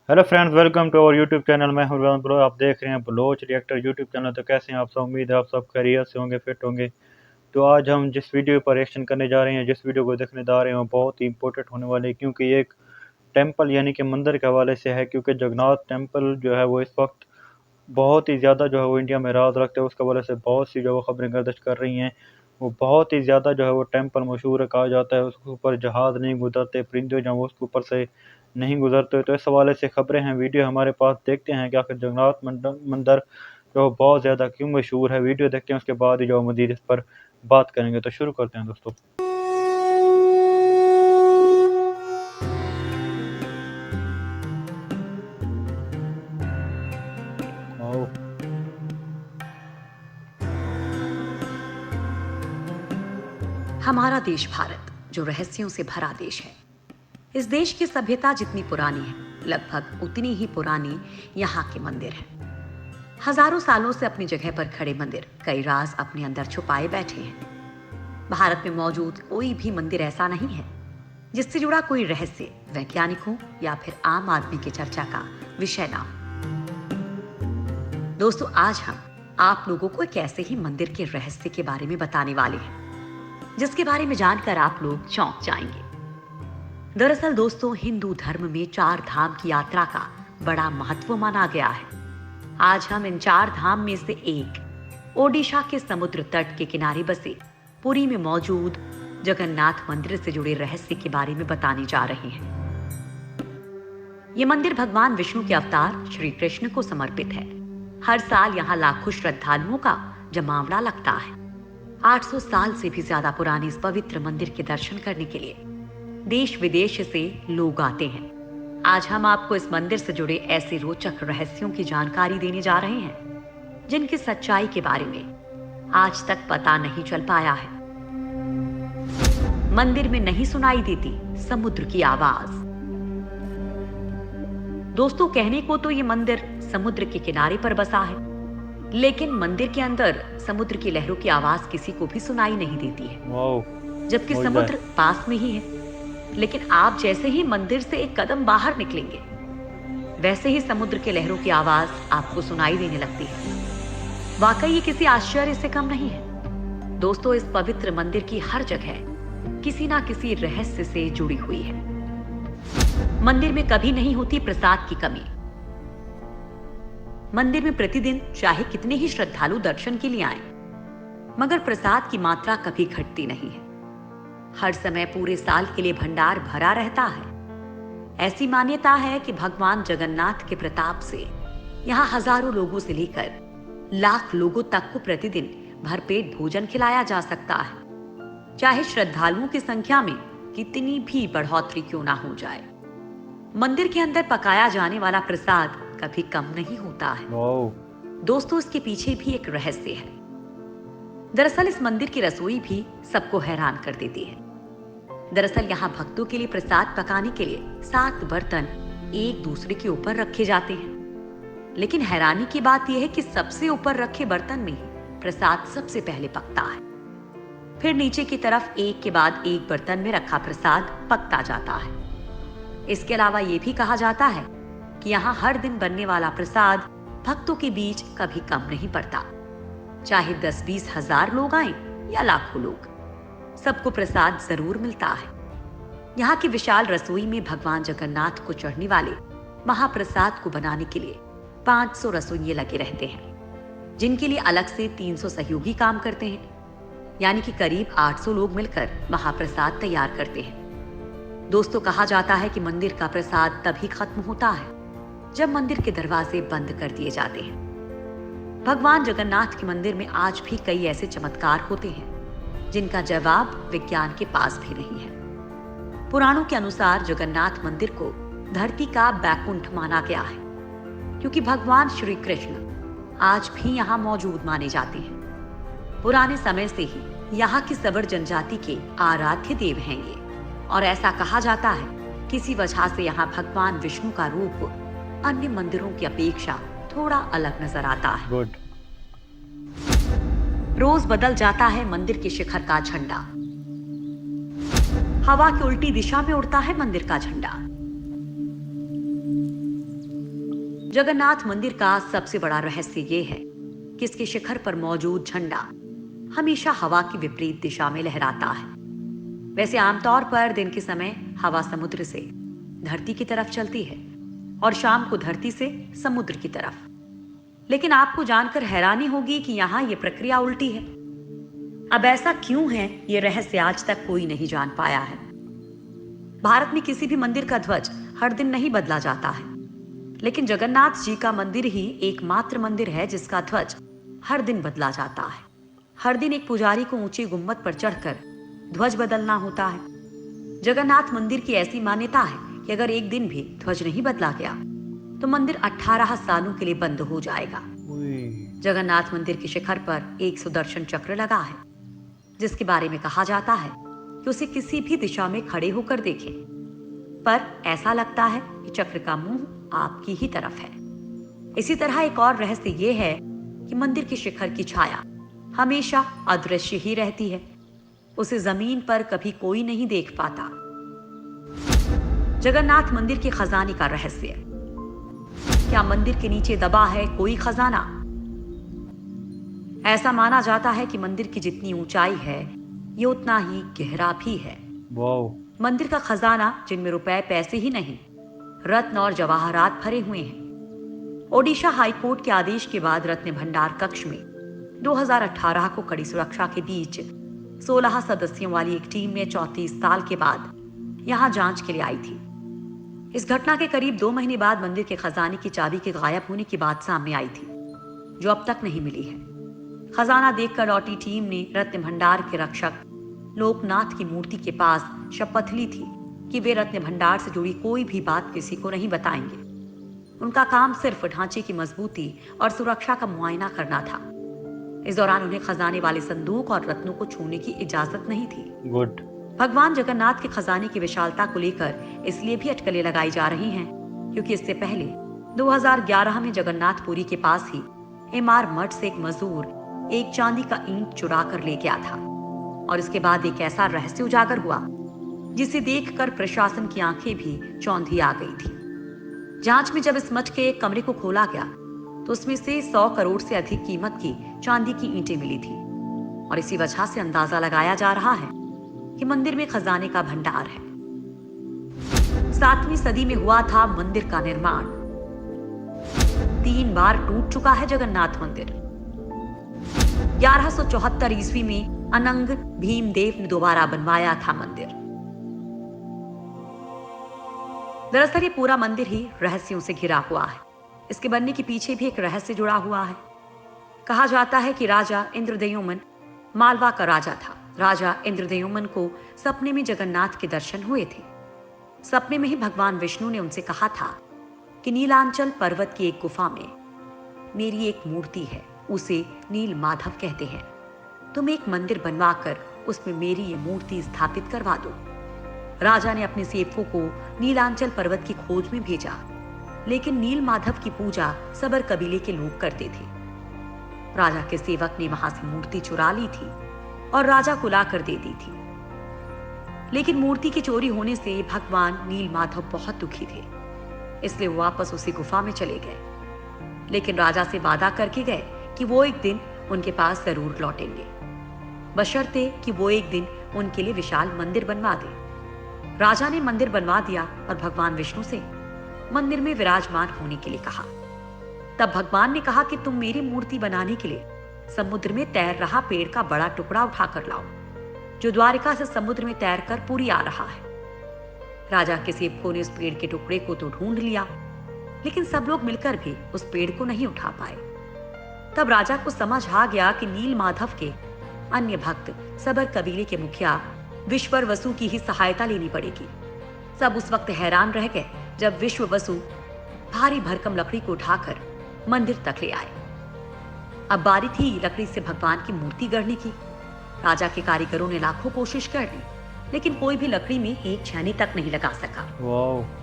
Hello friends, welcome to our YouTube channel. मैं हूं Riyan bro. आप देख रहे हैं बलोच रिएक्टर यूट्यूब चैनल। तो कैसे हैं आप सब? उम्मीद है आप सब खैरियत से होंगे, फिट होंगे। तो आज हम जिस वीडियो पर रिएक्शन करने जा रहे हैं, जिस वीडियो को देखने जा रहे हैं, वो बहुत ही इंपॉर्टेंट होने वाली है, क्योंकि ये एक टेम्पल यानी कि मंदिर के हवाले से है। क्योंकि जगन्नाथ टेम्पल जो है वो इस वक्त बहुत ही ज़्यादा जो है वो इंडिया में राज रखते हैं। उसके हवाले से बहुत सी जो है वो खबरें गर्दिश कर रही हैं। वो बहुत ही ज़्यादा जो है वो टेम्पल मशहूर है, कहा जाता है उसके ऊपर जहाज़ नहीं गुजरते, परिंदे जो हैं वो उसके ऊपर से नहीं गुजरते। तो इस हवाले से खबरें हैं, वीडियो हमारे पास। देखते हैं कि आखिर जगन्नाथ मंदिर जो बहुत ज़्यादा क्यों मशहूर है। वीडियो देखते हैं, उसके बाद ही जो मज़ीद इस पर बात करेंगे। तो शुरू करते हैं दोस्तों। आओ। हमारा देश भारत जो रहस्यों से भरा देश है। इस देश की सभ्यता जितनी पुरानी है, लगभग उतनी ही पुरानी यहाँ के मंदिर हैं। हजारों सालों से अपनी जगह पर खड़े मंदिर कई राज अपने अंदर छुपाए बैठे हैं। भारत में मौजूद कोई भी मंदिर ऐसा नहीं है जिससे जुड़ा कोई रहस्य वैज्ञानिकों या फिर आम आदमी की चर्चा का विषय ना हो। दोस्तों, आज हम आप लोगों को एक ऐसे ही मंदिर के रहस्य के बारे में बताने वाले हैं जिसके बारे में जानकर आप लोग चौंक जाएंगे। दरअसल दोस्तों, हिंदू धर्म में 4 धाम की यात्रा का बड़ा महत्व माना गया है। आज हम इन 4 धाम में से एक ओडिशा के समुद्र तट के किनारे बसे पुरी में मौजूद जगन्नाथ मंदिर से जुड़े रहस्य के बारे में बताने जा रहे हैं। ये मंदिर भगवान विष्णु के अवतार श्री कृष्ण को समर्पित है। हर साल यहाँ लाखों श्रद्धालुओं का जमावड़ा लगता है। 800 साल से भी ज्यादा पुराने इस पवित्र मंदिर के दर्शन करने के लिए देश विदेश से लोग आते हैं। आज हम आपको इस मंदिर से जुड़े ऐसे रोचक रहस्यों की जानकारी देने जा रहे हैं जिनकी सच्चाई के बारे में आज तक पता नहीं चल पाया है। मंदिर में नहीं सुनाई देती समुद्र की आवाज। दोस्तों, कहने को तो ये मंदिर समुद्र के किनारे पर बसा है, लेकिन मंदिर के अंदर समुद्र की लहरों की आवाज किसी को भी सुनाई नहीं देती है, जबकि समुद्र पास में ही है। लेकिन आप जैसे ही मंदिर से एक कदम बाहर निकलेंगे, वैसे ही समुद्र के लहरों की आवाज आपको सुनाई देने लगती है। वाकई ये किसी आश्चर्य से कम नहीं है। दोस्तों, इस पवित्र मंदिर की हर जगह किसी ना किसी रहस्य से जुड़ी हुई है। मंदिर में कभी नहीं होती प्रसाद की कमी। मंदिर में प्रतिदिन चाहे कितने ही श्रद्धालु दर्शन के लिए आए, मगर प्रसाद की मात्रा कभी घटती नहीं है। हर समय पूरे साल के लिए भंडार भरा रहता है। ऐसी मान्यता है कि भगवान जगन्नाथ के प्रताप से यहाँ हजारों लोगों से लेकर लाख लोगों तक को प्रतिदिन भरपेट भोजन खिलाया जा सकता है, चाहे श्रद्धालुओं की संख्या में कितनी भी बढ़ोतरी क्यों ना हो जाए। मंदिर के अंदर पकाया जाने वाला प्रसाद कभी कम नहीं होता है। दोस्तों, इसके पीछे भी एक रहस्य है। दरअसल इस मंदिर की रसोई भी सबको हैरान कर देती है। दरअसल यहाँ भक्तों के लिए प्रसाद पकाने के लिए 7 बर्तन एक दूसरे के ऊपर रखे जाते हैं। लेकिन हैरानी की बात यह है कि सबसे ऊपर रखे बर्तन में ही प्रसाद सबसे पहले पकता है। फिर नीचे की तरफ एक के बाद एक बर्तन में रखा प्रसाद पकता जाता है। इसके अलावा ये भी कहा जाता है कि यहाँ हर दिन बनने वाला प्रसाद भक्तों के बीच कभी कम नहीं पड़ता। चाहे 10-20 हजार लोग आए या लाखों लोग, सबको प्रसाद जरूर मिलता है। यहाँ की विशाल रसोई में भगवान जगन्नाथ को चढ़ने वाले महाप्रसाद को बनाने के लिए 500 रसोइये लगे रहते हैं, जिनके लिए अलग से 300 सहयोगी काम करते हैं। यानी कि करीब 800 लोग मिलकर महाप्रसाद तैयार करते हैं। दोस्तों, कहा जाता है कि मंदिर का प्रसाद तभी खत्म होता है जब मंदिर के दरवाजे बंद कर दिए जाते हैं। भगवान जगन्नाथ के मंदिर में आज भी कई ऐसे चमत्कार होते हैं जिनका जवाब विज्ञान के पास भी नहीं है। पुराणों के अनुसार जगन्नाथ मंदिर को धरती का बैकुंठ माना गया है, क्योंकि भगवान श्री कृष्ण आज भी यहाँ मौजूद माने जाते हैं। पुराने समय से ही यहाँ की सबर जनजाति के आराध्य देव हैं ये, और ऐसा कहा जाता है किसी वजह से यहाँ भगवान विष्णु का रूप अन्य मंदिरों की अपेक्षा थोड़ा अलग नजर आता है। रोज बदल जाता है मंदिर के शिखर का झंडा। हवा की उल्टी दिशा में उड़ता है मंदिर का झंडा। जगन्नाथ मंदिर का सबसे बड़ा रहस्य ये है कि इसके शिखर पर मौजूद झंडा हमेशा हवा की विपरीत दिशा में लहराता है। वैसे आमतौर पर दिन के समय हवा समुद्र से धरती की तरफ चलती है और शाम को धरती से समुद्र की तरफ। लेकिन आपको जानकर हैरानी होगी कि यहाँ ये प्रक्रिया उल्टी है। अब ऐसा क्यों है, ये रहस्य आज तक कोई नहीं जान पाया है। भारत में किसी भी मंदिर का ध्वज हर दिन नहीं बदला जाता है, लेकिन जगन्नाथ जी का मंदिर ही एकमात्र मंदिर है जिसका ध्वज हर दिन बदला जाता है। हर दिन एक पुजारी को ऊंची गुम्बद पर चढ़कर ध्वज बदलना होता है। जगन्नाथ मंदिर की ऐसी मान्यता है कि अगर एक दिन भी ध्वज नहीं बदला गया तो मंदिर 18 सालों के लिए बंद हो जाएगा। जगन्नाथ मंदिर के शिखर पर एक सुदर्शन चक्र लगा है, जिसके बारे में कहा जाता है कि उसे किसी भी दिशा में खड़े होकर देखें, पर ऐसा लगता है कि चक्र का मुंह आपकी ही तरफ है। इसी तरह एक और रहस्य ये है कि मंदिर के शिखर की छाया हमेशा अदृश्य ही रहती है। उसे जमीन पर कभी कोई नहीं देख पाता। जगन्नाथ मंदिर के खजाने का रहस्य। क्या मंदिर के नीचे दबा है कोई खजाना? ऐसा माना जाता है कि मंदिर की जितनी ऊंचाई है, ये उतना ही गहरा भी है। मंदिर का खजाना, जिनमें रुपए पैसे ही नहीं, रत्न और जवाहरात भरे हुए हैं। ओडिशा हाईकोर्ट के आदेश के बाद रत्न भंडार कक्ष में 2018 को कड़ी सुरक्षा के बीच 16 सदस्यों वाली एक टीम ने 34 साल के बाद यहां जांच के लिए आई थी। इस घटना के करीब 2 महीने बाद मंदिर के खजाने की चाबी के गायब होने की बात सामने आई थी, जो अब तक नहीं मिली है। खजाना देखकर लौटी टीम ने रत्न भंडार के रक्षक लोकनाथ की मूर्ति के पास शपथ ली थी कि वे रत्न भंडार से जुड़ी कोई भी बात किसी को नहीं बताएंगे। उनका काम सिर्फ ढांचे की मजबूती और सुरक्षा का मुआयना करना था। इस दौरान उन्हें खजाने वाले संदूक और रत्नों को छूने की इजाजत नहीं थी। गुड। भगवान जगन्नाथ के खजाने की विशालता को लेकर इसलिए भी अटकलें लगाई जा रही हैं, क्योंकि इससे पहले 2011 में जगन्नाथपुरी के पास ही एमआर मठ से एक मजदूर एक चांदी का ईंट चुरा कर ले गया था, और इसके बाद एक ऐसा रहस्य उजागर हुआ जिसे देखकर प्रशासन की आंखें भी चौंधी आ गई थी। जांच में जब इस मठ के एक कमरे को खोला गया तो उसमें से 100 करोड़ से अधिक कीमत की चांदी की ईंटें मिली थी, और इसी वजह से अंदाजा लगाया जा रहा है कि मंदिर में खजाने का भंडार है। 7वीं सदी में हुआ था मंदिर का निर्माण। 3 बार टूट चुका है जगन्नाथ मंदिर। 1174 ईस्वी में अनंग भीमदेव ने दोबारा बनवाया था मंदिर। दरअसल ये पूरा मंदिर ही रहस्यों से घिरा हुआ है। इसके बनने के पीछे भी एक रहस्य जुड़ा हुआ है। कहा जाता है कि राजा इंद्रद्युम्न मालवा का राजा था। राजा इंद्रद्युम्न को सपने में जगन्नाथ के दर्शन हुए थे। सपने में ही भगवान विष्णु ने उनसे कहा था कि नीलांचल पर्वत की एक गुफा में मेरी एक मूर्ति है, उसे नील माधव कहते हैं। तुम एक मंदिर बनवाकर उसमें मेरी ये मूर्ति स्थापित करवा दो। राजा ने अपने सेवकों को नीलांचल पर्वत की खोज में भेजा, लेकिन नील माधव की पूजा सबर कबीले के लोग करते थे। राजा के सेवक ने वहां से मूर्ति चुरा ली थी और राजा को लाकर दे दी थी। लेकिन मूर्ति की चोरी होने से भगवान नील माधव बहुत दुखी थे, इसलिए वो वापस उसी गुफा में चले गए। लेकिन राजा से वादा करके गए कि वो एक दिन उनके पास जरूर लौटेंगे, बशर्ते कि वो एक दिन उनके लिए विशाल मंदिर बनवा दे। राजा ने मंदिर बनवा दिया और भगवान विष्णु से मंदिर में विराजमान होने के लिए कहा। तब भगवान ने कहा कि तुम मेरी मूर्ति बनाने के लिए समुद्र में तैर रहा पेड़ का बड़ा टुकड़ा उठाकर लाओ, जो द्वारिका से समुद्र में तैरकर पुरी आ रहा है। राजा के सेवकों ने उस पेड़ के टुकड़े को तो ढूंढ लिया, लेकिन सब लोग मिलकर भी उस पेड़ को नहीं उठा पाए। तब राजा को समझ आ गया कि नील माधव के अन्य भक्त सबर कबीले के मुखिया विश्वर वसु की ही सहायता लेनी पड़ेगी। सब उस वक्त हैरान रह गए जब विश्व वसु भारी भरकम लकड़ी को उठाकर मंदिर तक ले आए। अब बारी थी लकड़ी से भगवान की मूर्ति गढ़ने की। राजा के कारीगरों ने लाखों कोशिश कर ली, लेकिन कोई भी लकड़ी में एक छेनी तक नहीं लगा सका।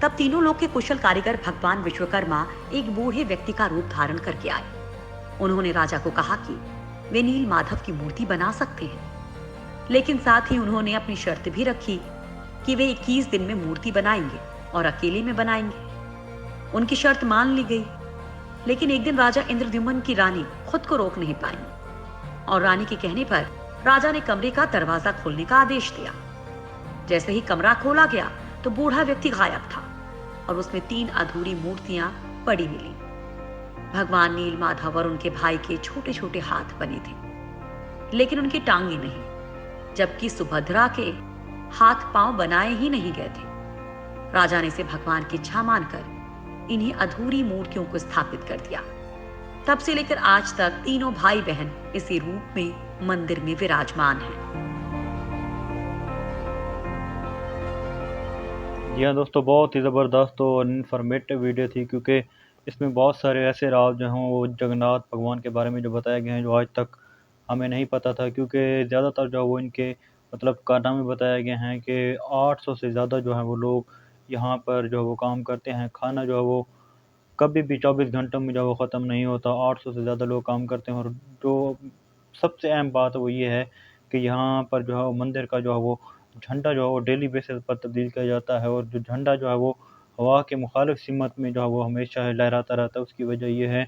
तब तीनों लोग के कुशल कारीगर भगवान विश्वकर्मा एक बूढ़े व्यक्ति का रूप धारण करके आए। उन्होंने राजा को कहा कि वे नील माधव की मूर्ति बना सकते हैं, लेकिन साथ ही उन्होंने अपनी शर्त भी रखी कि वे 21 दिन में मूर्ति बनाएंगे और अकेले में बनाएंगे। उनकी शर्त मान ली गई। लेकिन एक दिन राजा इंद्रद्युम्न की रानी खुद को रोक नहीं पाई और रानी के कहने पर राजा ने कमरे का दरवाजा खोलने का आदेश दिया। जैसे ही कमरा खोला गया तो बूढ़ा व्यक्ति गायब था और उसमें 3 अधूरी मूर्तियां पड़ी मिली। भगवान नीलमाधव और उनके भाई के छोटे छोटे हाथ बने थे, लेकिन उनकी टांगे नहीं, जबकि सुभद्रा के हाथ पांव बनाए ही नहीं गए थे। राजा ने इसे भगवान की इच्छा मानकर इन्हीं अधूरी मूर्तियों को स्थापित कर दिया। तब से लेकर आज तक तीनों भाई बहन इसी रूप में मंदिर में विराजमान हैं। जी हाँ दोस्तों, बहुत ही ज़बरदस्त और इन्फॉर्मेटिव वीडियो थी, क्योंकि इसमें बहुत सारे ऐसे राज जो हैं वो जगन्नाथ भगवान के बारे में जो बताए गए हैं जो आज तक हमें नहीं पता था। क्योंकि ज़्यादातर जो है वो इनके मतलब कारनामे बताए गए हैं कि 800 से ज़्यादा जो है वो लोग यहाँ पर जो है वो काम करते हैं। खाना जो है वो कभी भी 24 घंटों में जो है वो ख़त्म नहीं होता। 800 से ज़्यादा लोग काम करते हैं, और जो सबसे अहम बात है वो ये है कि यहाँ पर जो है वो मंदिर का जो है वो झंडा जो है वो डेली बेसिस पर तब्दील किया जाता है, और जो झंडा जो है वो हवा के मुखालिफ सिमत में जो है वो हमेशा लहराता रहता है। उसकी वजह ये है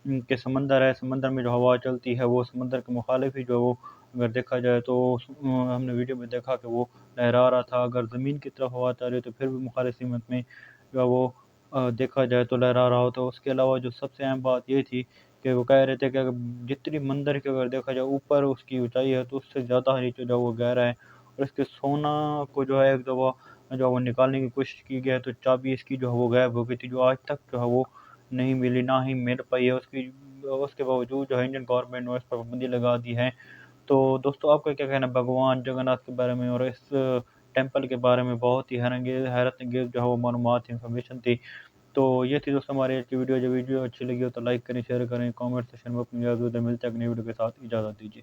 कि समंदर है, समंदर में जो हवा चलती है वो समंदर के मुखालिफ ही जो है वो अगर देखा जाए तो हमने वीडियो में देखा कि वो लहरा रहा था। अगर ज़मीन की तरफ हवा चल रही तो फिर भी मुखालिफ सिमत में जो है वो देखा जाए तो लहरा रहा होता है। उसके अलावा जो सबसे अहम बात ये थी कि वो कह रहे थे कि अगर जितनी मंदिर की अगर देखा जाए ऊपर उसकी ऊंचाई है तो उससे ज़्यादा नीचे जो है वो गहरा है। और इसके सोना को जो है एक दफ़ा जो है वो निकालने की कोशिश की गई है तो चाबी इसकी जो है वो गायब हो गई थी, जो आज तक जो है वो नहीं मिली, ना ही मिल पाई है। उसके बावजूद जो है इंडियन गवर्नमेंट ने इस पर पाबंदी लगा दी है। तो दोस्तों, आपका क्या कहना है भगवान जगन्नाथ के बारे में और इस टेम्पल के बारे में? बहुत ही हैरत अंगेज़ जो है वो मालूमात इन्फॉर्मेशन थी। तो ये थी दोस्तों हमारी आज की वीडियो। जो वीडियो अच्छी लगी हो तो लाइक करें, शेयर करें, कमेंट सेक्शन में अपनी राय ज़रूर दें। मिलते हैं अगली वीडियो के साथ, इजाज़त दीजिए।